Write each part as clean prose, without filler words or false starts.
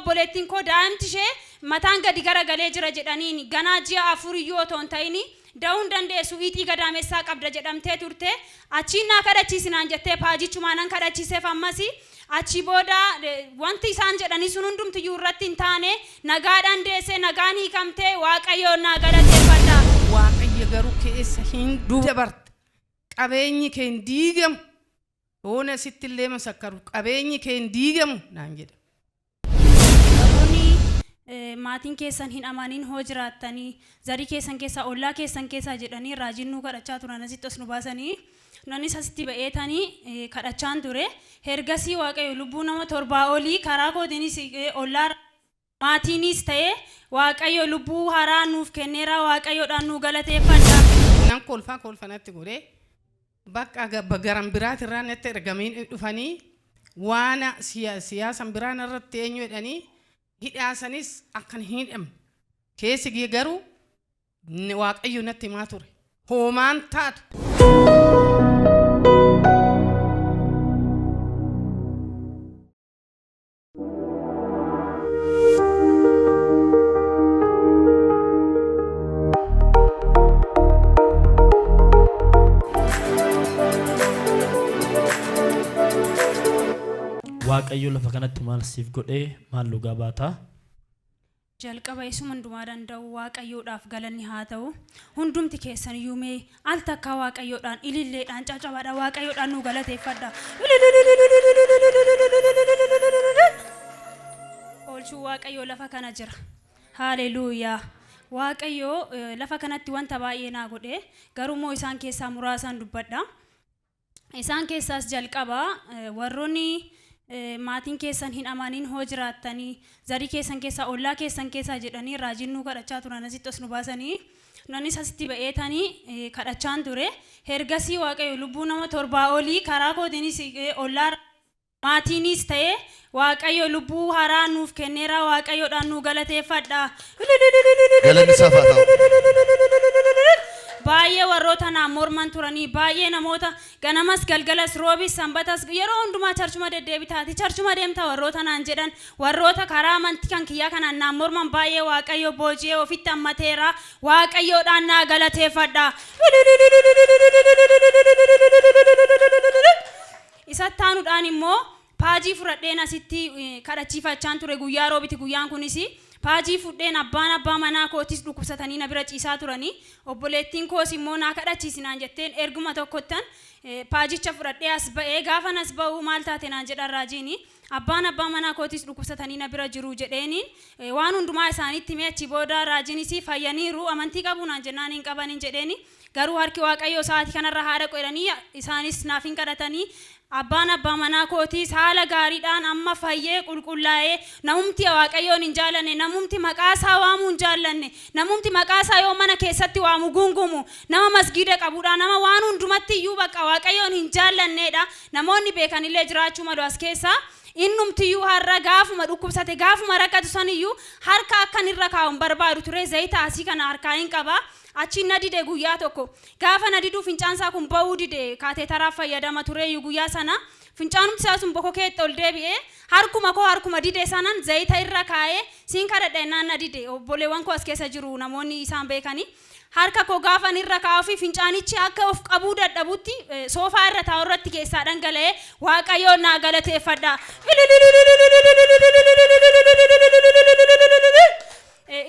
obboleettiin koo daa'imtishee mataan gadi garagalee jira jedhaniin ganaa ji'a afuriyyoo toon ta'ini da'uun dandeessu iixii gadaamessaa qabda jedhamtee turte achiin naa kadhachiisinaan jettee paajichumaanan kadhachiiseef ammasi achi booda wanti isaan jedhanii sun hundumtiyyuu irratti hin taane nagaadhaan deessee nagaan hiikamtee waaqayyoon naa galateeffadha. Waaqayyo garuu keessa hin dabarte qabeenyi kee hin diigamu hoona sitti illee masakkaru qabeenyi kee hin diigamu naan jedha. Maatiin keessan hin amanin hoo jiraattanii zarii keessan keessa ollaa keessan keessa jedhanii raajinnuu kadhachaa turan asitti os nu baasanii nanis asitti ba'eetanii kadhachaan ture hergasii waaqayyo lubbuu nama 7 olii karaa kootiinis ollaa maatiinis ta'e waaqayyo lubbuu haraa nuuf kenneera waaqayyoodhaan nu galateeffadha. Nan kolfanatti godhee bakka garan biraatirraa natti ergamanii dhufanii waan siyaasan biraan irratti eenyu jedhanii hidhaasanis akkan hidhamne keessi garuu waaqayyo natti himaa ture hoomaan taatu. waaqayyo lafa kanatti maal siif godhee maal lugaa baataa? Jalqaba isuma hundumaa danda'u waaqayyoodhaaf galanni haa ta'u hundumti keessan yuumee al takka waaqayyoodhaan ililleedhaan cacabaadha waaqayyoodhaan nu galateeffadha. Oolchuu waaqayyoo lafa kana jira. Haleluuyaa. Waaqayyoo lafa kanatti wanta baay'ee naa godhe garuu isaan keessaa muraasaan dubbadha. Isaan keessaas jalqaba warroonni maatiin keessan hin amanin hoo jiraattanii zarii keessan keessa ollaa keessan keessa jedhanii raajinnuu kadhachaa turan asitti os nu baasanii nanis asitti ba'eetanii kadhachaan ture hergasii waaqayyo lubbuu nama 7 olii karaa kootiinis ollaa maatiinis ta'e waaqayyo lubbuu haraa nuuf kenneera waaqayyoodhaan nu galateeffadha. Galanni isaaf haa ta'u. Baay'ee warroota naan morman turanii baay'ee namoota ganamas galgalas roobis sanbatas yeroo hundumaa charchuma deddeebitaati charchuma deemta warroota naan jedhan warroota karaa amantii kan kiyyaa kanaan naan morman baay'ee waaqayyo booji'ee ofitti hammateera waaqayyoodhaan naa galateeffadha. Isatti aanuudhaan immoo paajii fudhadheen asitti kadhachiifachaan ture guyyaa roobiti guyyaan kunis paajii fudheen abbaa manaa kootis dhukkubsatanii na bira ciisaa turanii obboleettiin koos immoo naa kadhachiisinaan jetteen erguma tokkottan paajicha fudhadhee as ba'ee gaafa nas ba'uu maal taate naan jedhan raajiini abbaa manaa kootis dhukkubsatanii na bira jiru jedheeniin waan hundumaa isaaniitti mee achi booda raajiinis fayyaniiru amantii qabu naan jennaan hin qabanin jedheeni garuu harki waaqayyoo sa'aatii kanarra haadha qoodhanii isaanis naaf hin kadhatanii abbaa manaa kootis haala gaariidhaan amma fayyee qulqullaa'ee namumti waaqayyoon hin jaallanne namumti maqaa isaa waamuu hin jaallanne namumti maqaa isaa yoo mana keessatti waamu gungumu nama masgiida qabudha nama waan hundumatti iyyuu bakka waaqayyoon hin jaallanneedha namoonni beekanillee jiraachuu malu as keessaa innumtiyyuu har'a gaafuma dhukkubsate gaafuma rakkatu saniyyuu harka akkan irra kaa'uun barbaadu ture zayita asii kana harkaa hin qaba. Achi na dide guyyaa tokko gaafa na diduu fincaansaa kun ba'uu dide kaateetaraa fayyadama ture guyyaa sana fincaanumti isaa sun bokokeetti ol deebi'ee harkuma dide sanan zayita irra kaa'ee siin kadhadhe naan na dide obboleewwan koo as keessa jiru namoonni isaan beekanii harka koo gaafan irra kaa'uu fi fincaanichi akka of qabuu dadhabutti soofaa irra taa'u irratti keessaa dhangala'ee waaqayyoon naa galateeffadha.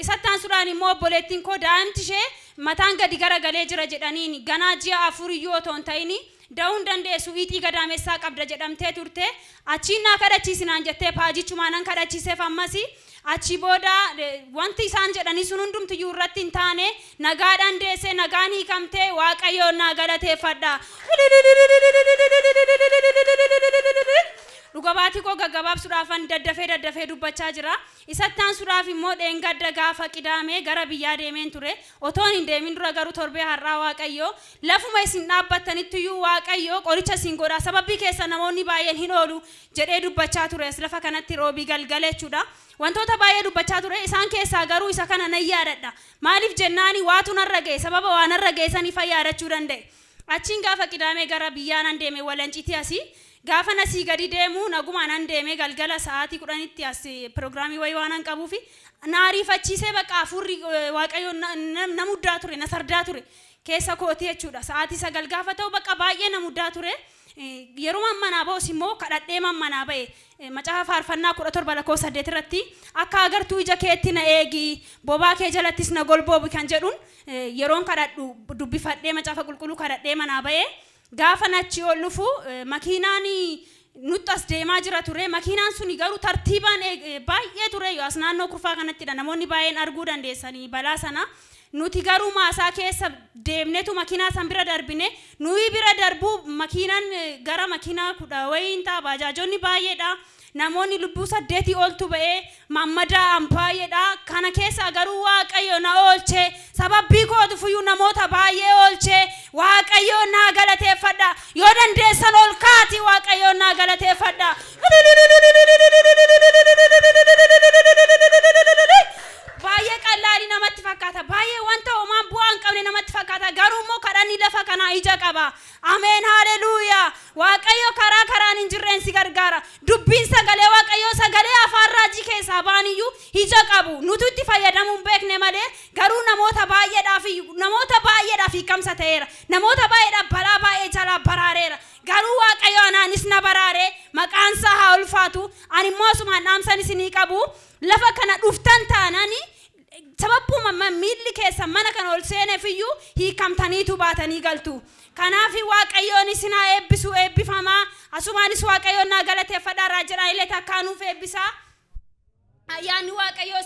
Isattaan sudhaan immoo obboleettiin koo daa'imtishee mataan gadi garagalee jira jedhaniin ganaa ji'a afuriyyoo toon ta'ini da'uun dandeessu iixii gadaamessaa qabda jedhamtee turte achiin naa kadhachiisinaan jettee paajichumaanan kadhachiiseef ammasi achi booda wanti isaan jedhanii sun hundumtiyyuu irratti hin taane nagaadhaan deessee nagaan hiikamtee waaqayyoon naa galateeffadha. Dhugabaatii koo gaggabaabsuudhaafan daddafee dubbachaa jira. Isattaan suudhaaf immoo dheengadda gaafa qidaamee gara biyyaa deemeen ture. Otoon hin deemin dura garuu torbee har'aa waaqayyo lafuma isin dhaabbattanittiyuu waaqayyo qoricha isin godha sababii keessa namoonni baay'een hin oolu jedhee dubbachaa ture as lafa kanatti roobii galgala jechuudha. Wantoota baay'ee dubbachaa ture isaan keessaa garuu isa kana nan yaadadha. Maaliif jennaani waatu narra ga'e sababa waan narra ga'e sanii fayyaadachuu danda'e. Achiin gaafa qidaamee gara biyyaa nan deeme Walanciitii asii gaafa nasii gadi deemu naguma nan deemee galgala sa'aatii 10tti as pirogiraamii wayii waan qabuufi naariifachiisee bakka afurri waaqayyo na muddaa ture na sardaa ture keessa kootii jechuudha sa'aatii 9 gaafa ta'u bakka baay'ee na muddaa ture yeroo manaa boos immoo kadhadhee manaa ba'e macaafa faarfannaa 17:8 irratti akka agartuu ija keetti na eegi bobaa kee jalattis na golboobi kan jedhuun yeroon kadhadhu dubbifadhee macaafa qulqulluu kadhadhee manaa ba'e gaafa nachi ol dhufu makiinaan nutti as deemaa jira ture makiinaan suni garuu tartiibaan baay'ee ture as naannoo kurfaa kanattidha namoonni baay'een arguu dandeessanii balaa sana nuti garuu maasaa keessa deemnetu makiinaa san bira darbine nuyi bira darbu makiinaan gara makiinaa 10 wayiin ta'a baajaajonni baay'eedha namoonni lubbuu 8 oltu ba'ee mammadaa ampaayedha kana keessa garuu waaqayyo na oolche sababbii kootu fuyyuu namoota baay'ee oolche waaqayyo na galateeffadha yoo dandeessan ol kaati waaqayyo na galateeffadha baay'ee qallaali namatti fakkaata baay'ee wanta homaan bu'aan qabne namatti fakkaata garuu immoo kadhanni lafa kana ija qaba ameen haleluuyaa waaqayyo karaan hin jirreen si gargaara dubbiin sagalee waaqayyo sagalee afaan raajii keessaa baaniyyuu ija qabu nuti itti fayyadamuun beekne malee garuu namoota baay'eedhaaf hiikamsa ta'eera namoota baay'eedhaaf balaa baay'ee jalaa baraareera garuu waaqayyo anaanis na baraare maqaan isaa haa ulfaatu ani immoo asumaan dhaamsan isinii qabu lafa kana dhuftan taanani sababbuma miilli keessan mana kana ol seeneefiyyuu hiikamtaniitu baatanii galtu kanaaf waaqayyoon isin haa eebbisu eebbifamaa asumaanis waaqayyoon naa galateeffadhaa raajidhaan illee takkaanuuf eebbisaa ayyaanni waaqayyoo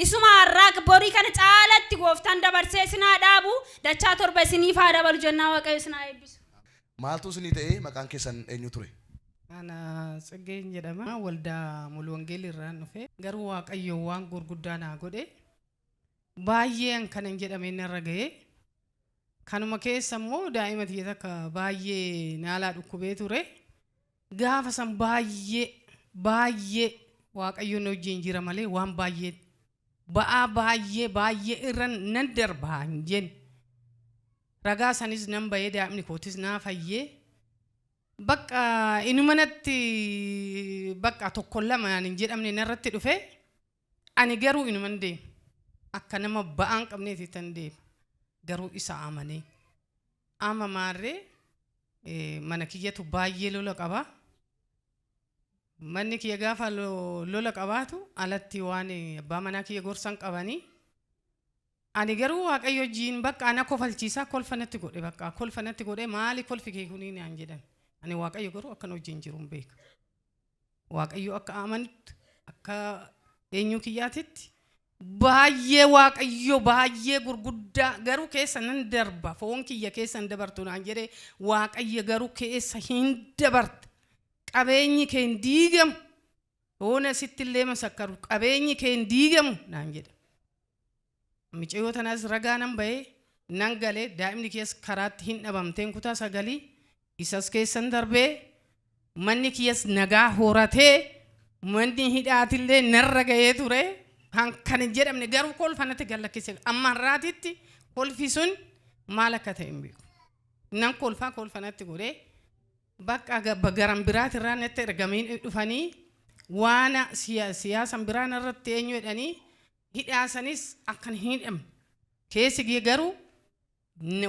isuma har'aa borii kana caalatti gooftaan dabarsee isin haa dhaabu dachaa torba isiniif haa dabalu jennaa waaqayyo isin haa eebbisu. Maaltu isinii ta'ee maqaan keessan eenyu ture? Ana Tsageen jedhama waldaa mulu wangeelii irraan dhufe garuu waaqayyo waan gurguddaa naa godhe baay'een kanan jedhame narra ga'e kanuma keessa immoo daa'ima tiyya takka baay'ee naalaa dhukkubee ture gaafa san baay'ee waaqayyo na wajjin jira malee waan baay'ee ba'aa baay'ee irra nan darbaa hin jenne ragaa sanis nan ba'ee daa'imni kootis naa fayyee bakka inumanatti bakka tokko lama hin jedhamne narratti dhufe ani garuu inuman deema akka nama ba'aan qabneeti tan deema garuu isa amanee amamaarree mana kiyyatu baay'ee lola qaba manni kiyya gaafa lola qabaatu alatti waan abbaa manaa kiyya gorsan qabanii ani garuu waaqayyo jiin bakka ana kofalchiisaa kolfanatti godhe bakka kolfanatti godhe maali kolfi kee kunii naan jedhan ani waaqayyo garuu akkan wajjin jiruun beeka waaqayyo akka amantu akka eenyu kiyyaatitti baay'ee waaqayyo baay'ee gurguddaa garuu keessa nan darba foon kiyya keessa hin dabartu naan jedhe waaqayyo garuu keessa hin dabarta qabeenyi kee hin diigamu hoona sitti illee masakkaru qabeenyi kee hin diigamu naan jedhe micayyoo tanaas ragaa nan ba'ee nan galee daa'imni keessa karaatti hin dhabamteen kutaa 9 isas keessan darbee manni kiyas nagaa horatee manni hidhaatillee narra ga'ee ture kan hin jedhamne garuu kolfanatti gallakkise amma har'aatitti kolfi sun maal akka ta'e hin beeku nan kolfanatti godhee bakka garan biraatirraa natti ergamanii dhufanii waan siyaasan biraan irratti eenyu jedhanii hidhaasanis akkan hin hidhamne keessi garuu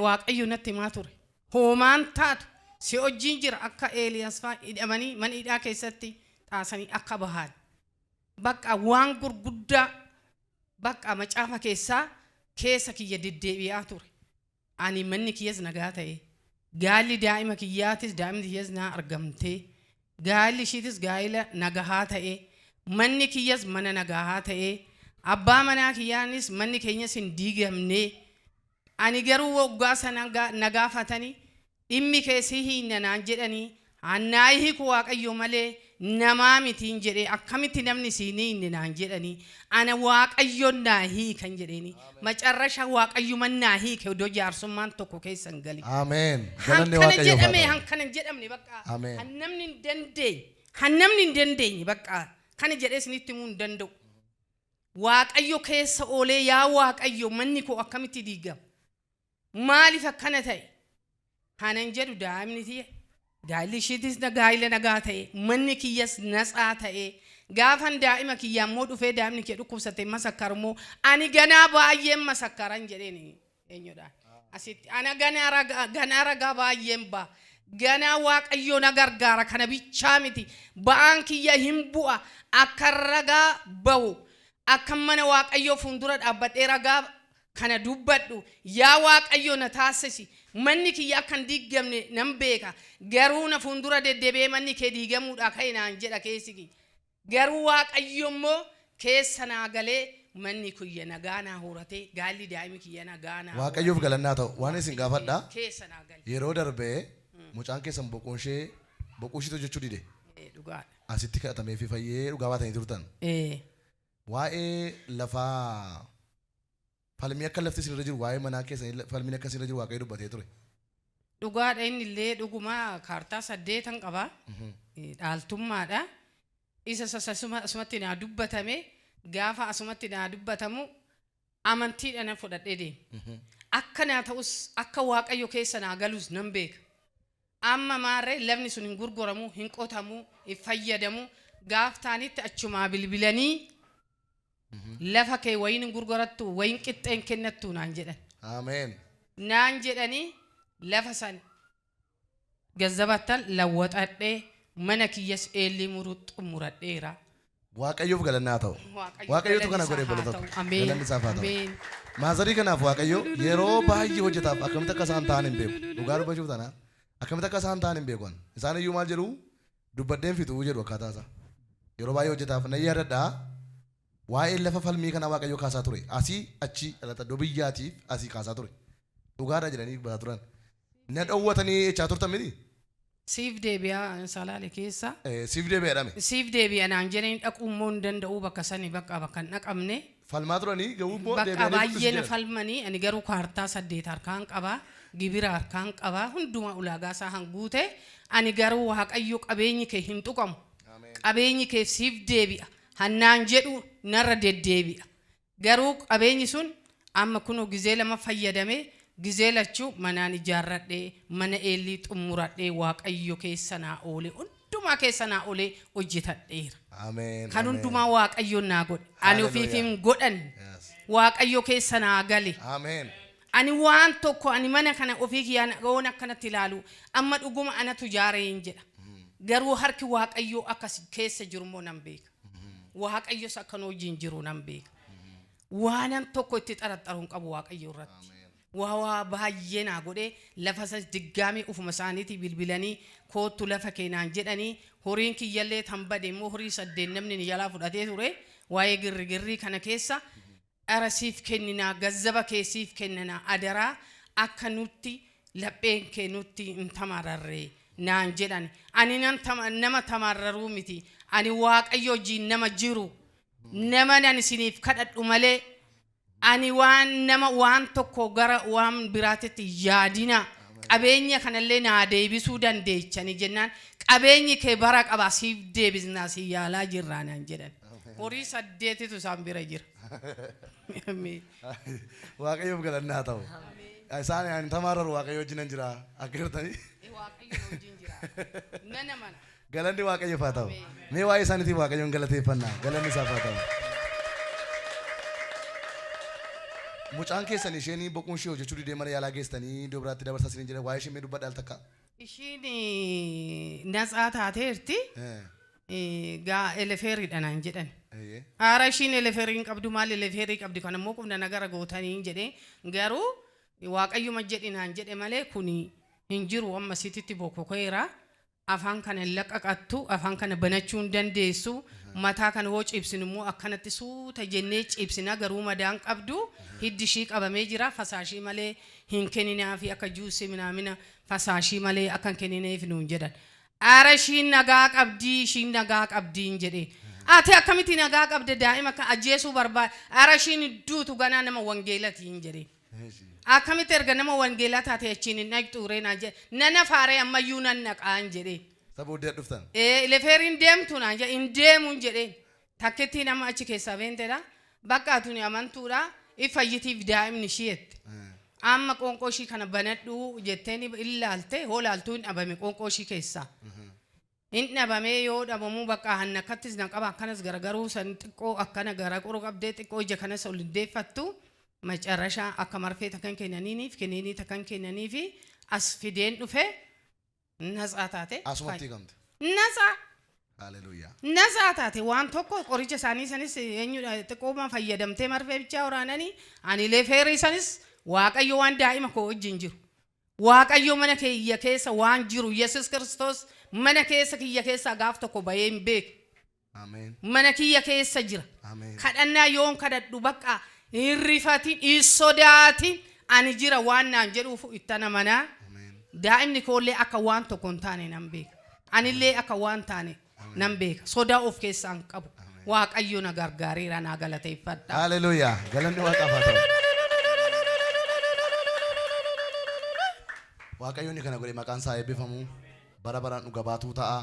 waaqayyo natti himaa ture hoomaan taatu si wajjin jira akka Eeliyaas fa'aa hidhamanii mana hidhaa keessatti xaasanii akka bahan bakka waan gurguddaa bakka macaafa keessa kiyya deddeebi'aa ture ani manni kiyyas nagaa ta'e gaalli daa'ima kiyyaatis daa'imni kiyyas naa argamtee gaalli ishiitis gaa'ila nagahaa ta'e manni kiyyas mana nagahaa ta'e abbaa manaa kiyyaanis manni keenyas hin diigamne ani garuu waggaa sana nagaafatanii dhimmi keessi hin naan jedhanii annaayi ku waaqayyo malee namaa mitiin jedhee akkamitti namni siinii inni naan jedhanii ana waaqayyo naahi kan jedheeni macarrasha waaqayyo man naahi ke do jaarsummaan tokko keessan gali Amen. Galanni waaqayyo hankana jedhamne bakka hannamni hin dandeenye bakka kana jedhee isinitti himuu hin danda'u waaqayyo keessa oolee yaa waaqayyo manni koo akkamitti diigama maaliif akkana ta'e hanan jedhu daa'imni tiyya gaa'illi ishiitis gaa'ila nagaa ta'e manni kiyyas natsaa ta'e gaafan daa'ima kiyyaa immoo dhufee daa'imni kee dhukkubsate masakkarmoo ani ganaa baay'een masakkaran jedheeni eenyudha asitti ana ganaa ragaa baay'een ba ganaa waaqayyo na gargaara kana bichaa miti ba'aan kiyya hin bu'a akka ragaa ba'u akka mana waaqayyo fuuldura dhaabbadhee ragaa kana dubbadhu yaa waaqayyo na taasisi manni kiyya akkan diigamne nan beeka garuu na fuuldura deddeebee manni kee diigamuudha ka'e naan jedha keessi garuu waaqayyo immoo keessa naa galee manni kiyya nagaa naa horatee gaalli daa'imi kiyya nagaa naa waaqayyoof galannaa ta'u waan isin gaafadha keessa naa galee yeroo darbee mucaan keessan boqoshito jechuu dide dhugaadha asitti kadhatamee fi fayyee dhugaa baatanii turtan waa'ee lafaa falmii akka lafti isin irra jiru waa'ee manaa keessan falmiin akka isin irra jiru waaqayyo dubbatee ture dhugaadha inni illee dhuguma kaartaa 8 qaba dhaaltummaadha isa asumatti naa dubbatame gaafa asumatti naa dubbatamu amantiidha na fudhadhee deema akka naa ta'us akka waaqayyo keessa naa galus nan beeka amma maarree lafni sun hin gurguramu hin qotamu hin fayyadamu gaaftaanitti achumaa bilbilanii lafa kee wayin hin gurgurattu wayin qixxeen kennattu naan jedhan ameen naan jedhanii lafa san gazzabattan lawwaxadhee mana kiyyas eelli muradheera waaqayyoof galannaa ta'u waaqayyootu kana godhe bolota galanni isaaf haa ta'u maazarii kanaaf waaqayyo yeroo baay'ee hojjetaaf akkamitti akka isaan ta'an hin beeku dhugaa dubbachuuf tana akkamitti akka isaan ta'an hin beekan isaan iyyuu maal jedhu dubbadheen fixuu jedhu akkaataa isaa yeroo baay'ee hojjetaaf na yaadadhaa waa'ee lafa falmii kana waaqayyo kaasaa ture asii achi dhalata dobiyyaatiif asii kaasaa ture dhugaadha jedhanii bataa turan na dhowwatanii jechaa turtan miti siif deebi'aa salaale keessa siif deebi'aadhame siif deebi'a naan jedhanii dhaquu immoo hin danda'uu bakka sani bakka hin dhaqamne falmaa turanii gahuu immoo bakka baay'ee na falmanii ani garuu kaartaa 8 harkaan qaba gibira harkaan qaba hundumaa ulaagaa isaa hanguute ani garuu waaqayyo qabeenyi kee hin tuqamu qabeenyi kee siif deebi'a hannaan jedhu narra deddeebi'a garuu qabeenyi sun amma kunoo gizee lama fayyadame gizee lachuu manaan ijaarradhee mana eelii xumuradhee waaqayyo keessa naa oole hundumaa keessa naa oole hojjetadheera kan hundumaa waaqayyo naa godhe ani ofiif hin godhan waaqayyo keessa naa gale ani waan tokko ani mana kana ofii kiyyaan oon akkanatti ilaalu amma dhuguma anatu ijaaree hin jedha garuu harki waaqayyo akkas keessa jiru immoo nan beeka waaqayyos akkan hojiin jiru nan beeka waanan tokko itti xaraxaruun qabu waaqayyo irratti waa baay'ee naa godhe lafa sas diggaamee ufuma isaaniitii bilbilanii koottu lafa keenaan jedhanii horiin kiyyallee tan bade immoo horii 8 namni ni jalaa fudhatee ture waa'ee girrigirrii kana keessa arasiif kenninaa gazzaba keessiif kenninaa adaraa akka nutti lapheen kee nutti hin tamararree naan jedhan ani nama tamarraruu miti ani waaqayyo wajjin nama jiru nama nan isiniif kadhadhu malee ani waan tokko gara waan biraatitti yaadina qabeenya kanallee naa deebisuu dandeechani jennaan qabeenyi kee bara qaba siif deebisnaa si yaalaa jirraa naan jedhan horii 8tu isaan bira jira waaqayyoof galannaa ta'u isaan ani tamarraru waaqayyo wajjin jira agartanii waaqayyo wajjin jira nana mana galanni waaqayyoof haa ta'u mee waa'ee isaaniitiif waaqayyoon galateeffannaa galanni isaaf haa ta'u mucaan keessan isheen boquun ishee hojjechuu didee mana yaalaa geessanii iddoo biraatti dabarsaa isin jedhan waa'ee ishee mee dubbadhaal takka ishiin natsaa taateerti gaa elefeeriidha naan jedhan haara ishiin elefeeriin qabdu maal elefeerii qabdi kan immoo qubna nagara gootanii jedhee garuu waaqayyuma jedhi naan jedhe malee kuni hin jiru amma sititti bokokeera afaan kana laqaqattu afaan kana banachuu hin dandeessu mataa kana hoo cibsin immoo akkanatti suuta jennee cibsina garuu madaan qabdu hiddi ishii qabamee jira fasaashii malee hin kenninaa fi akka juusii minaamina fasaashii malee akka hin kennineef nuun jedhan aara ishiin nagaa qabdiin jedhee ati akkamitti nagaa qabde daa'ima kan ajjeesuu barbaada aara ishiin duutu ganaa nama wangeelatiin jedhee akkamitti erga nama wangeelaa taate achiin hin dhaqxuuree naan jedhe nana faaree ammayyuu nan naqaan jedhee saboodee dhuftan lefeeriin deemtu naan jedhe hin deemuun jedhee takkeetti nama achi keessaa beentedha bakka atuni amantuudha ifayyitiif daa'imni ishiitti amma qoonqooshii kana banadhu jetteeni ilaalte hoolaaltuun dhabame qoonqooshii keessa inni dhabamee yoo dhabamuu bakka hannakattis na qaba akkanas garagaruu san xiqqoo akkana garaquru qabdee xiqqoo ija kanas ol deeffattu macarrashaa akka marfee takkan kennaniiniif keneenii takkan kennaniifi as fideen dhufe nasaa taate asumatti gamte nasaa haleluuyaa nasaa taate waan tokko qoricha isaanii sanis eenyudha xiqqooma fayyadamtee marfee bichaa waraananii ani leefeerii sanis waaqayyo waan daa'ima koo wajjin jiru waaqayyo mana kiyya keessa waan jiru Yesuus Kiristoos mana keessa kiyya keessa gaaf tokko bahee hin beeku ameen mana kiyya keessa jira ameen kadhannaa yoon kadhadhu bakka hirrifatiin isodaatiin ani jira waan naan jedhuuf ittana manaa daa'imni koollee akka waan tokko hin taane nan beeka anillee akka waan taane nan beeka sodaa of keessaa hin qabu waaqayyo na gargaareera na galateeffadha haleluuyaa galanni waaqaaf haa ta'u waaqayyoon kana godhe maqaan isaa eebbifamu bara baraan dhuga baatuu ta'a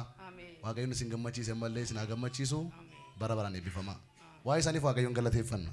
waaqayyoon isin gammachiise mallee isin haa gammachiisu bara baraan eebbifama waa'ee isaaniif waaqayyoon galateeffanna